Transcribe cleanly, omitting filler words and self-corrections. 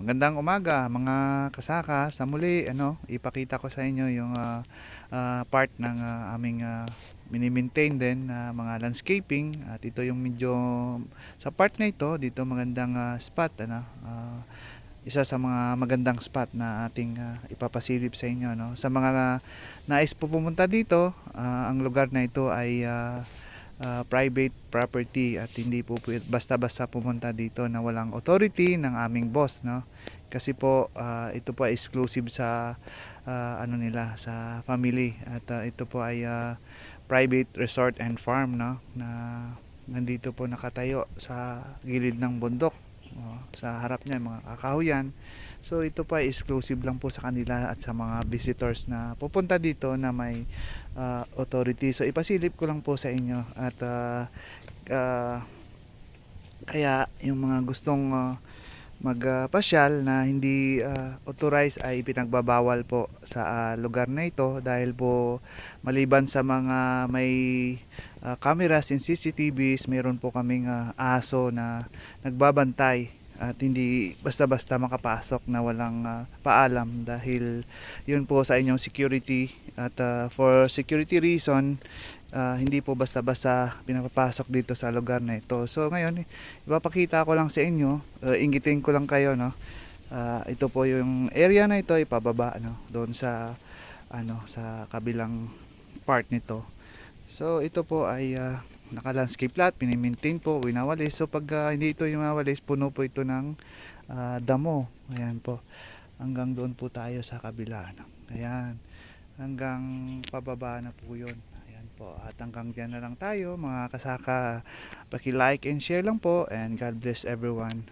Magandang umaga mga kasaka. Sa muli, ipakita ko sa inyo yung part ng aming mini-maintain din na mga landscaping. At ito yung medyo sa part na ito, dito magandang spot, isa sa mga magandang spot na ating ipapasilip sa inyo, no. Sa mga nais po pumunta dito, ang lugar na ito ay private property at hindi po basta-basta pumunta dito na walang authority ng aming boss, no. Kasi po ito po ay exclusive sa ano nila, sa family, at ito po ay private resort and farm, no, na nandito po nakatayo sa gilid ng bundok. Sa harap niya mga kakahuyan. So ito po ay exclusive lang po sa kanila at sa mga visitors na pupunta dito na may authority. So ipasilip ko lang po sa inyo at uh, kaya yung mga gustong magpasyal na hindi authorized ay pinagbabawal po sa lugar na ito, dahil po maliban sa mga may cameras and CCTVs, meron po kaming aso na nagbabantay at hindi basta-basta makapasok na walang paalam, dahil yun po sa inyong security. At for security reason, hindi po basta-basta pinapapasok dito sa lugar na ito. So ngayon, ipapakita ko lang sa inyo, inggitin ko lang kayo, no. Ito po yung area na ito, ipababa, no, doon sa sa kabilang part nito. So ito po ay naka-landscape lot, pinimaintain po, winawalis. So pag hindi ito yung mawalis, puno po ito ng damo. Ayan po. Hanggang doon po tayo sa kabila, no? Ayan. Hanggang pababa na po yun. Ayan po. At hanggang dyan na lang tayo mga kasaka. Paki-like and share lang po, and God bless everyone.